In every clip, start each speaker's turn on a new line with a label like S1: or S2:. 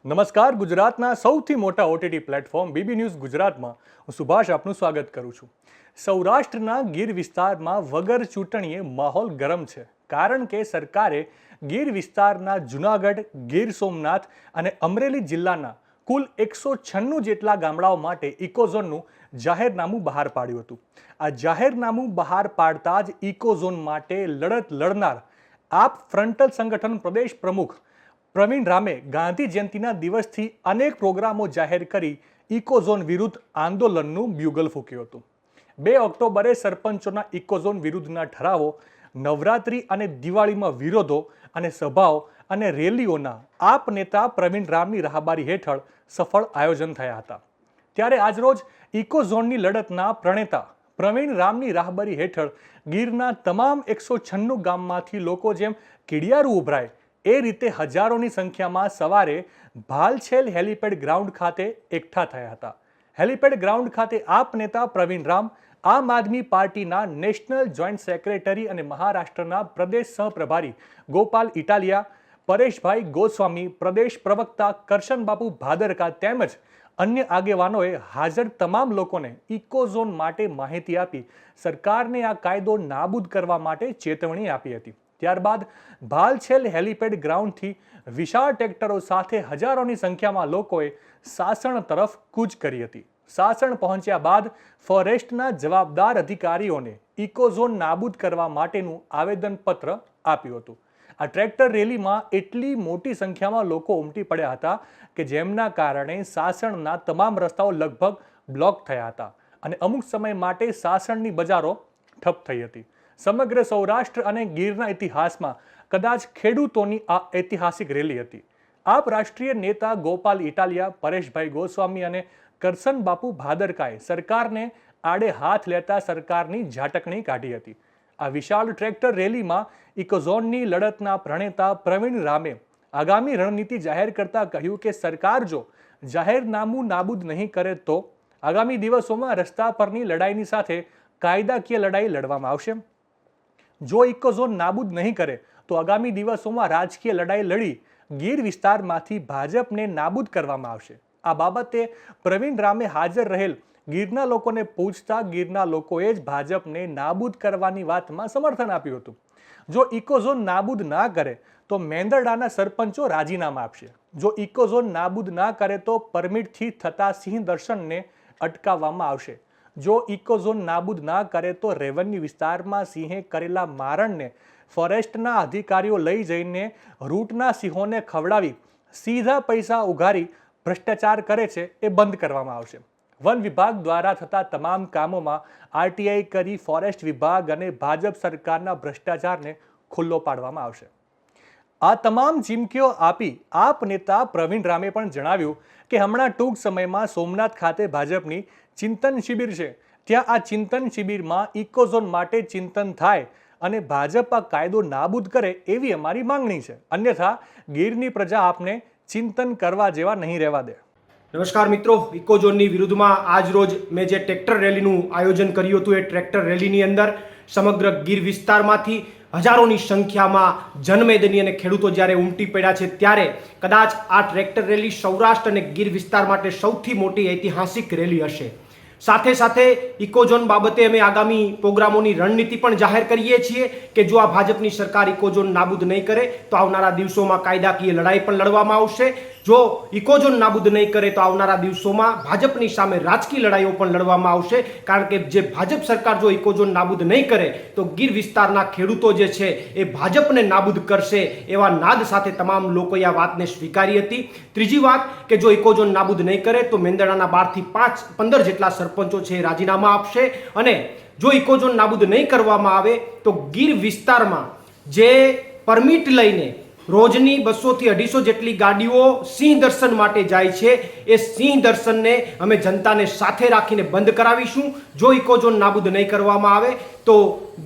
S1: નમસ્કાર, ગુજરાતના સૌથી મોટા ઓટીટી પ્લેટફોર્મ બીબી ન્યૂઝ ગુજરાતમાં હું સુભાષ આપનું સ્વાગત કરું છું। સૌરાષ્ટ્રના ગીર વિસ્તારમાં વગર ચૂંટણીએ માહોલ ગરમ છે, કારણ કે સરકારે ગીર વિસ્તારના જૂનાગઢ, ગીર સોમનાથ અને અમરેલી જિલ્લાના કુલ 196 જેટલા ગામડાઓ માટે ઇકોઝોનનું જાહેરનામું બહાર પાડ્યું હતું। આ જાહેરનામું બહાર પાડતા જ ઇકોઝોન માટે લડત લડનાર આપ ફ્રન્ટલ સંગઠન પ્રદેશ પ્રમુખ પ્રવીણ રામે ગાંધી જયંતિના દિવસથી અનેક પ્રોગ્રામો જાહેર કરી ઇકોઝોન વિરુદ્ધ આંદોલનનું બ્યુગલ ફૂંક્યું હતું। 2 ઓક્ટોબરે સરપંચોના ઇકોઝોન વિરુદ્ધના ઠરાવો, નવરાત્રી અને દિવાળીમાં વિરોધો અને સભાઓ અને રેલીઓના આપ નેતા પ્રવીણ રામની રાહબારી હેઠળ સફળ આયોજન થયા હતા। ત્યારે આજરોજ ઇકોઝોનની લડતના પ્રણેતા પ્રવીણ રામની રાહબરી હેઠળ ગીરના તમામ 196 ગામમાંથી લોકો જેમ કીડિયારું ઉભરાય એ રીતે હજારોની સંખ્યામાં સવારે ભાલછેલ હેલીપેડ ગ્રાઉન્ડ ખાતે એકઠા થયા હતા। હેલીપેડ ગ્રાઉન્ડ ખાતે આપ નેતા પ્રવીણ રામ, આમ આદમી પાર્ટીના નેશનલ જોઈન્ટ સેક્રેટરી અને મહારાષ્ટ્રના પ્રદેશ સહપ્રભારી ગોપાલ ઇટાલિયા, પરેશભાઈ ગોસ્વામી, પ્રદેશ પ્રવક્તા કરશનબાપુ ભાદરકા તેમજ અન્ય આગેવાનોએ હાજર તમામ લોકોને ઇકોઝોન માટે માહિતી આપી સરકારને આ કાયદો નાબૂદ કરવા માટે ચેતવણી આપી હતી। ત્યારબાદ ભાલછેલ હેલીપેડ ગ્રાઉન્ડથી વિશાળ ટ્રેક્ટરો સાથે હજારોની સંખ્યામાં લોકોએ સાસણ તરફ કૂચ કરી હતી। સાસણ પહોંચ્યા બાદ ફોરેસ્ટના જવાબદાર અધિકારીઓને ઇકોઝોન નાબૂદ કરવા માટેનું આવેદનપત્ર આપ્યું હતું। આ ટ્રેક્ટર રેલીમાં એટલી મોટી સંખ્યામાં લોકો ઉમટી પડ્યા હતા કે જેમના કારણે સાસણના તમામ રસ્તાઓ લગભગ બ્લોક થયા હતા અને અમુક સમય માટે સાસણની બજારો ઠપ થઈ હતી। સમગ્ર સૌરાષ્ટ્ર અને ગીરના ઇતિહાસમાં કદાચ ખેડૂતોની આ ઐતિહાસિક રેલી હતી। આપ રાષ્ટ્રીય નેતા ગોપાલ ઇટાલિયા, પરેશભાઈ ગોસ્વામી અને કરશનબાપુ ભાદરકાએ સરકારને આડે હાથ લેતા સરકારની ઝાટકણી કાઢી હતી। આ વિશાળ ટ્રેક્ટર રેલીમાં ઇકોઝોનની લડતના પ્રણેતા પ્રવીણ રામે આગામી રણનીતિ જાહેર કરતા કહ્યું કે સરકાર જો જાહેરનામું નાબૂદ નહીં કરે તો આગામી દિવસોમાં રસ્તા પરની લડાઈની સાથે કાયદાકીય લડાઈ લડવામાં આવશે। જો ઇકોઝોન નાબૂદ નહીં કરે તો આગામી દિવસોમાં રાજકીય લડાઈ લડી ગીર વિસ્તારમાંથી ભાજપને નાબૂદ કરવામાં આવશે। આ બાબતે પ્રવીણ રામે હાજર રહેલ ગીરના લોકોને પૂછતા ગીરના લોકોએ જ ભાજપને નાબૂદ કરવાની વાતમાં સમર્થન આપ્યું હતું। જો ઇકોઝોન નાબૂદ ના કરે તો મેંદરડાના સરપંચો રાજીનામા આપશે। જો ઇકોઝોન નાબૂદ ના કરે તો પરમિટથી થતા સિંહ દર્શનને અટકાવવામાં આવશે। જો ઇકોઝોન નાબૂદ ના કરે તો રેવન્યુ વિસ્તારમાં સિંહે કરેલા મારણને ફોરેસ્ટના અધિકારીઓ લઈ જઈને રૂટના સિંહોને ખવડાવી સીધા પૈસા ઉઘારી ભ્રષ્ટાચાર કરે છે એ બંધ કરવામાં આવશે। વન વિભાગ દ્વારા થતા તમામ કામોમાં આરટીઆઈ કરી ફોરેસ્ટ વિભાગ અને ભાજપ સરકારના ભ્રષ્ટાચારને ખુલ્લો પાડવામાં આવશે। આ તમામ ચીમકીઓ આપી આપ નેતા પ્રવીણ રામે પણ જણાવ્યું કે હમણાં ટૂંક સમયમાં સોમનાથ ખાતે ભાજપની ચિંતન શિબિર છે। ત્યાં આ ચિંતન શિબિરમાં ઇકોઝોન માટે ચિંતન થાય અને ભાજપ આ કાયદો નાબૂદ કરે એવી અમારી માંગણી છે, અન્યથા ગીરની પ્રજા આપને ચિંતન કરવા જેવા નહીં રહેવા દે।
S2: નમસ્કાર મિત્રો, ઇકોઝોનની વિરુદ્ધમાં આજ રોજ મેં જે ટ્રેક્ટર રેલીનું આયોજન કર્યું હતું એ ટ્રેક્ટર રેલીની અંદર સમગ્ર ગીર વિસ્તારમાંથી હજારોની સંખ્યામાં જનમેદની અને ખેડૂતો જ્યારે ઉમટી પડ્યા છે ત્યારે કદાચ આ ટ્રેક્ટર રેલી સૌરાષ્ટ્ર અને ગીર વિસ્તાર માટે સૌથી મોટી ઐતિહાસિક રેલી હશે। સાથે સાથે ઇકોઝોન બાબતે અમે આગામી પ્રોગ્રામોની રણનીતિ પણ જાહેર કરીએ છીએ કે જો આ ભાજપની સરકાર ઇકોઝોન નાબૂદ નહીં કરે તો આવનારા દિવસોમાં કાયદાકીય લડાઈ પણ લડવામાં આવશે। જો ઇકોઝોન નાબૂદ નહીં કરે તો આવનારા દિવસોમાં ભાજપની સામે રાજકીય લડાઈઓ પણ લડવામાં આવશે, કારણ કે જે ભાજપ સરકાર જો ઇકોઝોન નાબૂદ નહીં કરે તો ગીર વિસ્તારના ખેડૂતો જે છે એ ભાજપને નાબૂદ કરશે એવા નાદ સાથે તમામ લોકોએ આ વાતને સ્વીકારી હતી। ત્રીજી વાત કે જો ઇકોઝોન નાબૂદ નહીં કરે તો મેંદરડાના 12 થી 15 જેટલા સરપંચો છે રાજીનામા આપશે અને જો ઇકોઝોન નાબૂદ નહીં કરવામાં આવે તો ગીર વિસ્તારમાં જે પરમિટ લઈને રોજની 200 થી 250 જેટલી ગાડીઓ સિંહ દર્શન માટે જાય છે. એ સિંહ દર્શનને અમે જનતાને સાથે રાખીને બંધ કરાવીશું. જો ઇકોઝોન નાબૂદ નહીં કરવામાં આવે તો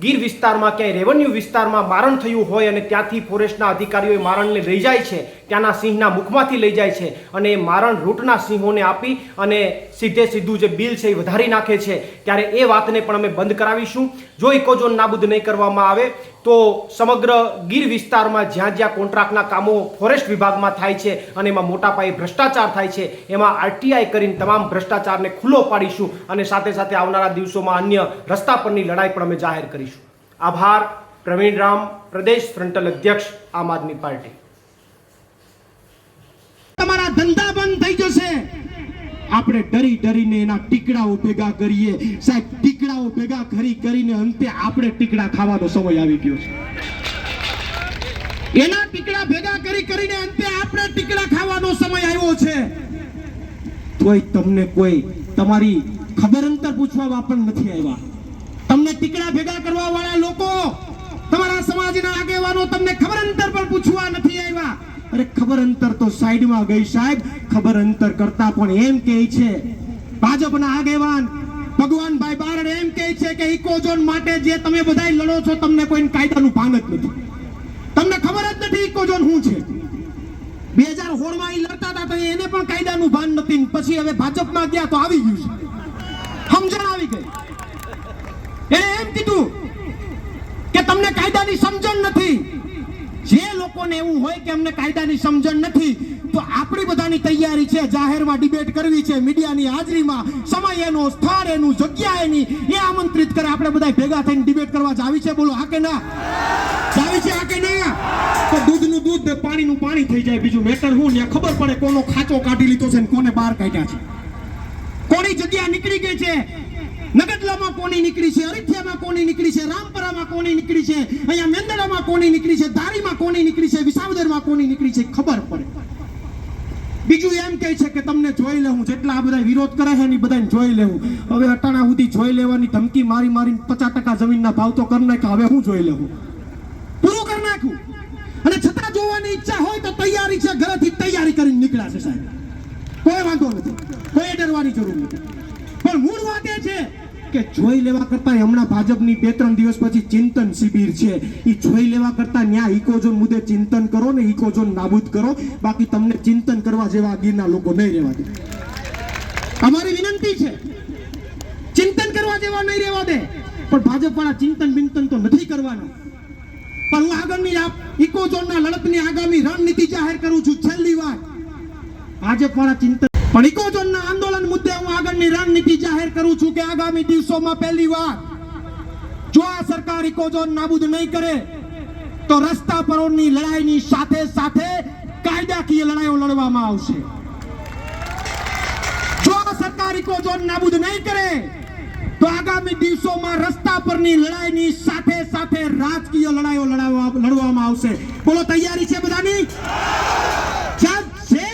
S2: ગીર વિસ્તારમાં ક્યાંય રેવન્યુ વિસ્તારમાં મારણ થયું હોય અને ત્યાંથી ફોરેસ્ટના અધિકારીઓ એ મારણને લઈ જાય છે, ત્યાંના સિંહના મુખમાંથી લઈ જાય છે અને એ મારણ રૂટના સિંહોને આપી અને સીધે સીધું જે બિલ છે એ વધારી નાખે છે, ત્યારે એ વાતને પણ અમે બંધ કરાવીશું. જો ઇકોઝોન નાબૂદ નહીં કરવામાં આવે તો સમગ્ર ગીર વિસ્તારમાં જ્યાં જ્યાં કોન્ટ્રાક્ટના કામો ફોરેસ્ટ વિભાગમાં થાય છે અને એમાં મોટા પાયે ભ્રષ્ટાચાર થાય છે, એમાં આરટીઆઈ કરીને તમામ ભ્રષ્ટાચારને ખુલ્લો પાડીશું અને સાથે સાથે આવનારા દિવસોમાં અન્ય રસ્તા પરની લડાઈ પણ અમે જાહેર કરીશું. આભાર. પ્રવીણ રામ, પ્રદેશ ફ્રન્ટલ અધ્યક્ષ, આમ આદમી પાર્ટી.
S3: તમારા ધંધા બંધ થઈ જશે. આપણે ડરી ડરીને એના ટીકડાઓ ભેગા કરીએ. સાહેબ, ટીકડાઓ ભેગા કરીને અંતે આપણે ટીકડા ખાવાનો સમય આવી ગયો છે. એના ટીકડા ભેગા કરીને અંતે આપણે ટીકડા ખાવાનો સમય આવ્યો છે. તોય તમને કોઈ તમારી ખબર અંતર પૂછવા પણ નથી આવ્યા. તમને ટીકડા ભેગા કરવા વાળા લોકો, તમારા સમાજના આગેવાનો તમને ખબર અંતર પણ પૂછવા નથી આવ્યા. અરે ખબર અંતર તો સાઈડમાં ગઈ સાહેબ. ખબર અંતર કરતા પણ એમ કહે છે ભાજપના આગેવાન ભગવાનભાઈ બારડ એમ કહે છે કે ઇકોઝોન માટે જે તમે બધાય લડો છો તમને કોઈ કાયદાનું ભાન જ નથી. તમને ખબર જ નથી ઇકોઝોન શું છે. 2016 માં ઈ લડતા હતા તો એને પણ કાયદાનું ભાન નથી. પછી હવે ભાજપમાં ગયા તો આવી ગયું છે, સમજણ આવી ગઈ. એને એમ કીધું કે તમને કાયદાની સમજણ નથી. જે લોકોને એવું હોય કે અમને કાયદાની સમજણ નથી તો આપણી બધાની તૈયારી છે જાહેરમાં ડિબેટ કરવી છે, મીડિયાની હાજરીમાં, સમય એનો, સ્થળ એનું, જગ્યા એની, એ આમંત્રિત કરે. આપણે બધા ભેગા થઈને ડિબેટ કરવા જાવી છે. બોલો હા કે ના? જાવી છે હા કે ના? તો દૂધનું દૂધ, પાણીનું પાણી થઈ જાય. બીજું મેટર હું ને ખબર પડે કોનો ખાચો કાઢી લીધો છે ને કોને બહાર કાઢ્યા છે, કોની જગ્યા નીકળી ગઈ છે. નગદલામાં કોની નીકળી છે, અરિથિયામાં કોની નીકળી છે, રામપરામાં કોની નીકળી છે, અહીંયા મેંદડામાં કોની નીકળી છે, ધારીમાં કોની નીકળી છે, વિસાવદરમાં કોની નીકળી છે, ખબર પડે. બીજું એમ કહે છે કે તમને જોઈ લેવું. જેટલા આ બધા વિરોધ કરે છે ને બધાને જોઈ લેવું. હવે અટાણા સુધી જોઈ લેવાની ધમકી મારી 50% જમીનના ભાવ તો કરી નાખ્યા. હવે હું જોઈ લેવું, પૂરું કરી નાખ્યું. અને છતાં જોવાની ઈચ્છા હોય તો તૈયારી છે, ઘરેથી તૈયારી કરીને નીકળ્યા છે સાહેબ. કોઈ વાંધો નથી, કોઈ ડરવાની જરૂર નથી. પણ મૂળ વાત એ છે કે જોઈ લેવા કરતા હમણાં ભાજપની 2-3 દિવસ પછી ચિંતન શિબિર છે. એ જોઈ લેવા કરતા ન્યા ઇકોઝોન મુદ્દે ચિંતન કરો ને ઇકોઝોન નાબૂદ કરો. બાકી તમને ચિંતન કરવા જેવા ગીરના લોકો નહીં રહેવા દે. અમારી વિનંતી છે, ચિંતન કરવા જેવા નહીં રહેવા દે. પણ ભાજપ વાળા ચિંતન બિંતન તો નથી કરવાના. પણ હું આગળની ઇકોઝોનના લડતની આગામી રણનીતિ જાહેર કરું છું. છેલ્લી વાત, ભાજપ વાળા ચિંતન પણ ઇકોઝોનના આંદોલન મુદ્દે હું આગળની રણનીતિ જાહેર કરું છું કે આગામી દિવસોમાં પહેલી વાર જો આ સરકાર ઇકોઝોન નાબૂદ નહીં કરે તો રસ્તા પરોની લડાઈની સાથે સાથે કાયદાકીય લડાઈઓ લડવામાં આવશે. જો આ સરકાર ઇકોઝોન નાબૂદ નહીં કરે તો આગામી દિવસોમાં રસ્તા પરની લડાઈની સાથે સાથે રાજકીય લડાઈઓ લડવામાં આવશે. બોલો તૈયારી છે બધાની?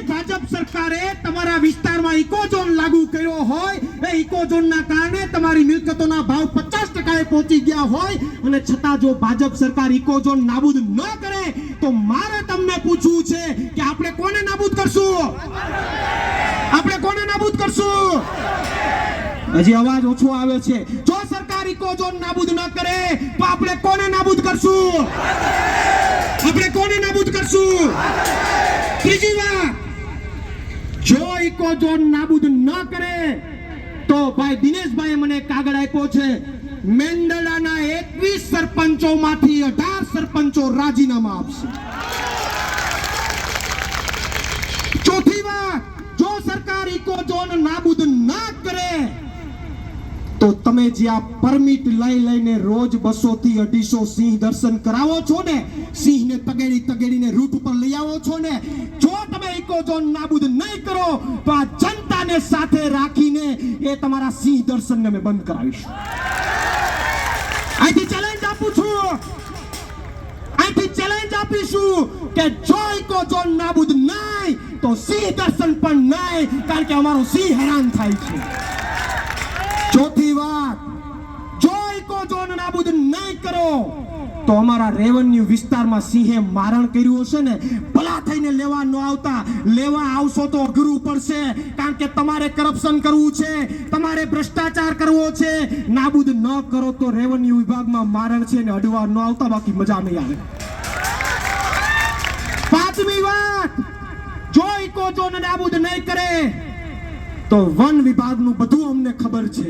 S3: ભાજપ સરકારે તમારા વિસ્તારમાં ઇકોઝોન લાગુ કર્યો હોય, એ ઇકોઝોનના કારણે તમારી મિલકતોના ભાવ 50% પહોંચી ગયા હોય અને છતાં જો ભાજપ સરકાર ઇકોઝોન નાબૂદ ન કરે તો મારે તમને પૂછવું છે કે આપણે કોને નાબૂદ કરશું? આપણે કોને નાબૂદ કરશું? હજી અવાજ ઓછો આવે છે. જો સરકાર ઇકોઝોન નાબૂદ ન કરે તો આપણે કોને નાબૂદ કરશું? આપણે કોને નાબૂદ કરશું? ત્રીજી વાત, જો ઇકોઝોન નાબૂદ ન કરે તો ભાઈ દિનેશભાઈ મને કાગળ આપ્યો છે. મેંદડાના 21 સરપંચોમાંથી 18 સરપંચો રાજીનામા આપશે. ચોથી વાત, જો સરકાર ઇકોઝોન નાબૂદ ન કરે તો તમે જે આ પરમિટ લઈને રોજ 200 થી 250 સિંહ દર્શન કરાવો છો ને, સિંહને તગેડીને રૂટ ઉપર લઈ આવો છો ને, જો તમે ઇકોઝોન નાબૂદ નહીં કરો તો આ જનતાને સાથે રાખીને એ તમારા સિંહ દર્શનને અમે બંધ કરાવીશું. અહીંથી ચેલેન્જ આપું છું, અહીંથી ચેલેન્જ આપીશું કે જો ઇકોઝોન નાબૂદ નહીં તો સિંહ દર્શન પણ નહીં, કારણ કે અમારો સિંહ હેરાન થાય છે. ચોથી વાત, જો ઇકોઝોન નાબૂદ નહીં કરો તો અમારા રેવન્યુ વિસ્તારમાં સિંહે મારણ કર્યું હશે ને, ભલા થઈને લેવા ન આવતા, લેવા આવશો તો અઘરું પડશે, કારણ કે તમારે કરપ્શન કરવું છે, તમારે ભ્રષ્ટાચાર કરવો છે. નાબૂદ ન કરો તો રેવન્યુ વિભાગમાં મારણ છે ને અડવા ન આવતા, બાકી મજા નહીં આવે. પાંચમી વાત, જો ઇકોઝોન નાબૂદ નહીં કરે તો વન વિભાગનું બધું અમને ખબર છે.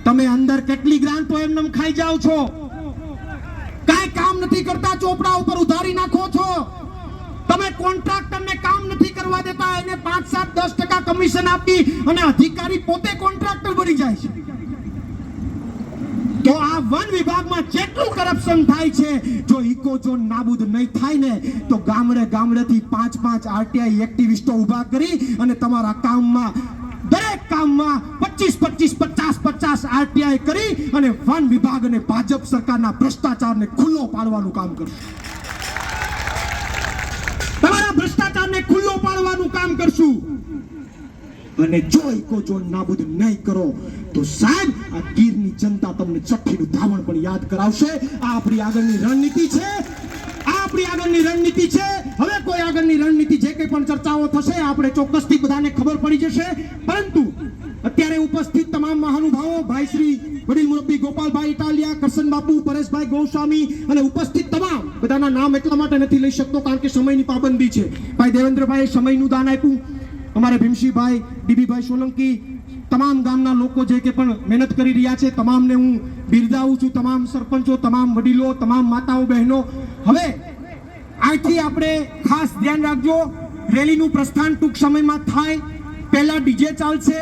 S3: તમે અંદર કેટલી ગ્રાન્ટો એમને ખાઈ જાઓ છો, કાંઈ કામ નથી કરતા, ચોપડા ઉપર ઉધારી નાખો છો. તમે કોન્ટ્રાક્ટરને કામ નથી કરવા દેતા, એને 5, 7, 10% કમિશન આપી અને અધિકારી પોતે કોન્ટ્રાક્ટર બની જાય છે. તો આ વન વિભાગમાં જેટલું કરપ્શન થાય છે, જો ઇકોઝોન નાબૂદ નહીં થાય ને તો ગામડે ગામડેથી 5 આરટીઆઈ એક્ટિવિસ્ટો ઊભા કરી અને તમારા કામમાં, દરેક કામમાં 25, 50 આરટીઆઈ કરી અને વન વિભાગ અને ભાજપ સરકારના ભ્રષ્ટાચારને ખુલ્લો પાડવાનું કામ કરશું. તમારા ભ્રષ્ટાચારને ખુલ્લો પાડવાનું કામ કરશું. અને જો ઇકોઝોન નાબૂદ નહીં કરો તો સાહેબ આ ગીરની જનતા તમને ચઠ્ઠીનું ધાવણ પણ યાદ કરાવશે. આ આપણી આગળની રણનીતિ છે, આ આપણી આગળની રણનીતિ છે. હવે કોઈ આગળની રણનીતિ જે કંઈ પણ ચર્ચાઓ થશે આપણે ચોક્કસથી બધાને ખબર પડી જશે. પરંતુ અત્યારે ઉપસ્થિત તમામ મહાનુભાવો, ભાઈ શ્રી વડીલ મુરબ્બી ગોપાલભાઈ ઇટાલિયા, કરશન બાપુ, પરેશભાઈ ગોસ્વામી અને ઉપસ્થિત તમામ બધાના નામ એટલા માટે નથી લઈ શકતો કારણ કે સમયની પાબંદી છે. ભાઈ દેવેન્દ્રભાઈએ સમયનું દાન આપ્યું, અમારે ભીમસિંહભાઈ, ડીબીભાઈ સોલંકી, તમામ ગામના લોકો જે કે પણ મહેનત કરી રહ્યા છે, તમામને હું બિરદાવું છું. તમામ સરપંચો, તમામ વડીલો, તમામ માતાઓ, બહેનો. હવે અહીંથી આપણે ખાસ ધ્યાન રાખજો, રેલીનું પ્રસ્થાન ટૂંક સમયમાં થાય. પહેલા ડીજે ચાલશે,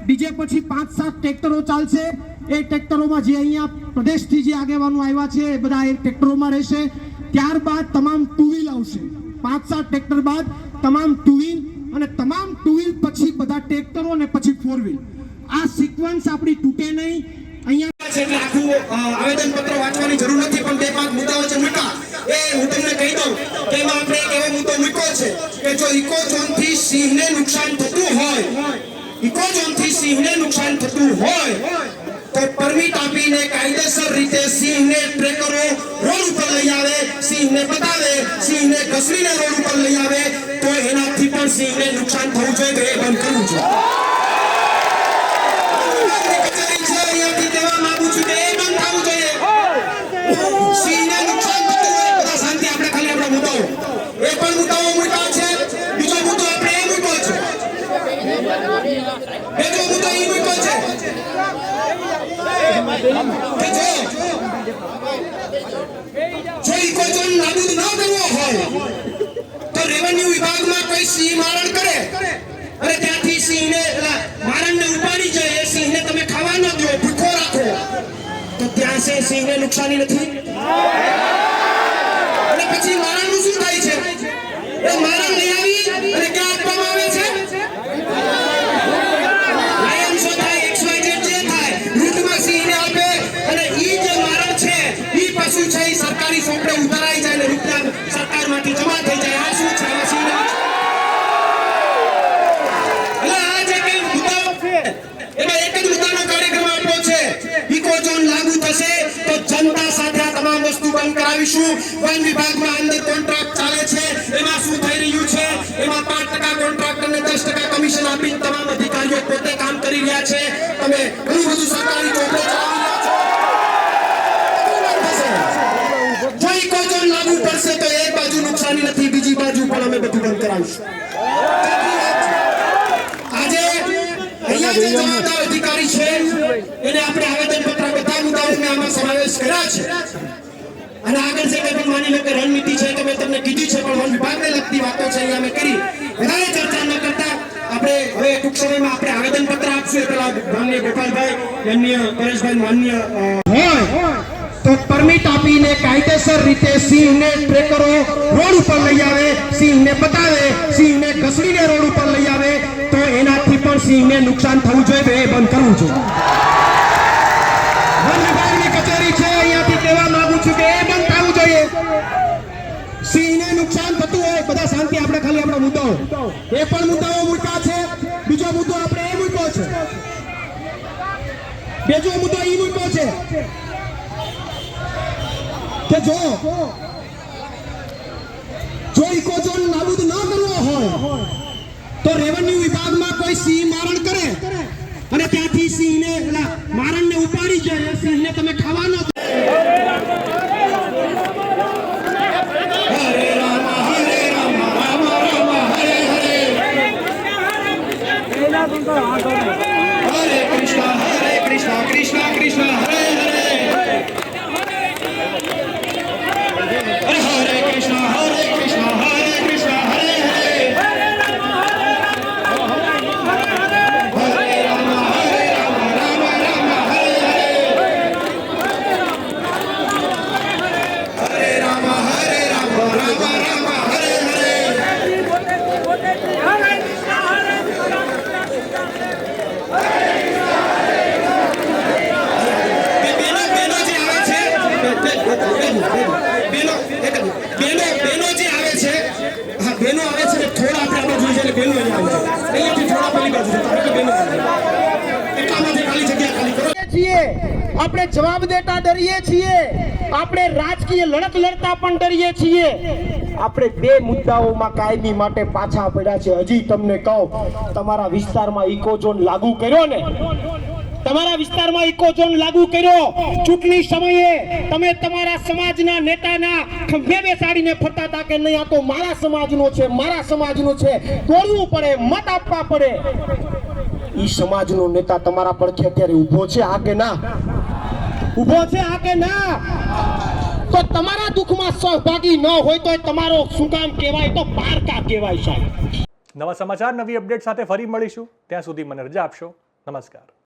S3: ડીજે પછી 5-7 ટ્રેક્ટરો ચાલશે. એ ટ્રેક્ટરોમાં જે અહીંયા પ્રદેશથી જે આગેવાનો આવ્યા છે એ બધા એ ટ્રેક્ટરોમાં રહેશે. ત્યારબાદ તમામ ટુ વ્હીલ આવશે. 5-7 ટ્રેક્ટર બાદ તમામ ટુ વ્હીલ, અને તમામ ટુ વ્હીલ પછી બધા ટ્રેક્ટરો અને પછી 4 વ્હીલ. આ સિક્વન્સ આપણી તૂટે નહીં. અહીંયા છે એટલે આખું આવેદન પત્ર વાંચવાની જરૂર નથી, પણ 2-5 મુદ્દાઓ છે મૂક્યા. એ હું તમને કહી દઉં કે એમાં આપણે એક એવો મુદ્દો મૂક્યો છે કે જો ઇકોઝોનથી સિંહને નુકસાન થતું હોય, ઇકોઝોનથી સિંહને નુકસાન થતું હોય તો પરમિટ આપીને કાયદેસર રીતે સિંહને ટ્રેકરો રોડ ઉપર લઈ આવે, સિંહને બતાવે, સિંહને ઘસડીને રોડ ઉપર લઈ આવે તો એનાથી પણ સિંહને નુકસાન થવું જોઈએ, એ બંધ કરવું જોઈએ. કચેરી છે અહીંયાથી કહેવા માંગુ છું કે એ બંધ થવું જોઈએ. સિંહને નુકસાન થતું હોય, બધા શાંતિ, આપણે ખાલી આપણા મુદ્દાઓ, એ પણ મુદ્દાઓ મૂક્યા છે. બીજો મુદ્દો આપણે એ મૂક્યો છે, બીજો મુદ્દો એ મૂક્યો છે કે જો ઇકોઝોન નાબૂદ ન કરવો હોય તો રેવન્યુ વિભાગમાં કોઈ સિંહ મારણ કરે અને ત્યાંથી સિંહને મારણને ઉપાડી જાય, એ સિંહને તમે ખાવા ન દો, ભૂખો રાખો તો ત્યાં છે સિંહને નુકસાની નથી. અને પછી મારણનું શું થાય છે? એ મારણ લઈ આવી અને ક્યાં આપવામાં આવે છે? શું છે? સરકારી સોપડે ઉતારાઈ જાય ને રૂપિયા સરકારમાંથી જમા થઈ જાય. આ શું છે? એટલે આ જે કઈ મુદ્દાઓ છે એમાં એક જ મુદ્દાનો કાર્યક્રમ આપ્યો છે. ઇકોઝોન લાગુ થશે તો જનતા સાથે આ તમામ વસ્તુ બંધ કરાવીશું. વન વિભાગમાં અંદર કોન્ટ્રાક્ટ ચાલે છે, એમાં શું થઈ રહ્યું છે? એમાં 5% કોન્ટ્રાક્ટરને 10% કમિશન આપી તમામ અધિકારીઓ પોતે કામ કરી રહ્યા છે. તમે ઘણું બધું સરકારી ચોપડે ચલાવી રહ્યા છો. જો ઇકોઝોન લાગુ પડશે તો એક બાજુ નુકસાની નથી, બીજી બાજુ પણ અમે બધું બંધ કરાવીશું. આજે અહીંયા જે જવાબદાર અધિકારી છે એને આપણે આવેદનપત્ર બધા મુદ્દાઓને આમાં સમાવેશ કર્યા છે. અને આગળ જે કંઈ પણ માની લો કે રણનીતિ છે તો મેં તમને કીધી છે, પણ વન વિભાગને લગતી વાતો છે અહીંયા મેં કરી. વધારે ચર્ચા ન કરતા આપણે હવે ટૂંક સમયમાં આપણે આવેદનપત્ર આપશું. એ પેલા માનનીય ગોપાલભાઈ, માનનીય પરેશભાઈ, માનનીય હોય તો પરમિટ આપીને કાયદેસર રીતે સિંહને ટ્રેકરો રોડ ઉપર લઈ આવે, સિંહને બતાવે, સિંહને ઘસડીને રોડ ઉપર લઈ આવે તો એનાથી પણ સિંહને નુકસાન થવું જોઈએ, એ બંધ કરવું જોઈએ. વન વિભાગની કચેરી છે અહીંયાથી કહેવા માંગુ છું કે એ બંધ થવું જોઈએ. સિંહને નુકસાન થતું હોય, બધા શાંતિ, આપણે ખાલી આપણા મુદ્દાઓ, એ પણ મુદ્દાઓ મૂક્યા છે. બીજો મુદ્દો આપણે એ મૂક્યો છે, બીજો મુદ્દો એ મૂક્યો છે કે જો ઇકોઝોન નાબૂદ ન કરવો હોય તો રેવન્યુ વિભાગમાં કોઈ સિંહ મારણ કરે અને ત્યાંથી સિંહને મારણને ઉપાડી જાય એ સિંહને તમે ખાવાનો
S4: Hare Krishna, Krishna Krishna, Hare Hare. Hare Krishna, Krishna Krishna, Hare Hare. Hare Rama, Rama Rama, Hare Hare. Hare Rama, Rama Rama, Hare Hare. બેનો જે આવે છે હા બેનો આવે છે ને થોડા આપણે આ બાજુ છે બેનો અહીંયા આવે છે અહીંયાથી થોડા પેલી બાજુ છે કારણ કે બેનો એટલામાંથી ખાલી જગ્યા ખાલી કરો
S3: છીએ આપણે જવાબ દેતા ડરીએ છીએ આપણે રાજકીય લડત લડતા પણ ડરીએ છીએ આપણે બે મુદ્દાઓમાં કાયમી માટે પાછા પડ્યા છે હજી તમને કહું તમારા વિસ્તારમાં ઇકોઝોન લાગુ કર્યો ને તમારા વિસ્તારમાં ઇકોઝોન લાગુ કર્યો ચૂંટણી સમયે તમે તમારા સમાજના નેતાના ખંભે બેસાડીને ફરતા હતા કે નહીં આ તો મારા સમાજનો છે દોડવું પડે મત આપવા પડે ઈ સમાજનો નેતા તમારા પડખે અત્યારે ઊભો છે આ કે ના તો તમારા દુઃખમાં સહભાગી ન હોય તો તમારો શું કામ કહેવાય તો પારકા કહેવાય સાહેબ
S1: નવા સમાચાર નવી અપડેટ સાથે ફરી મળીશું ત્યાં સુધી મને રજા આપશો નમસ્કાર.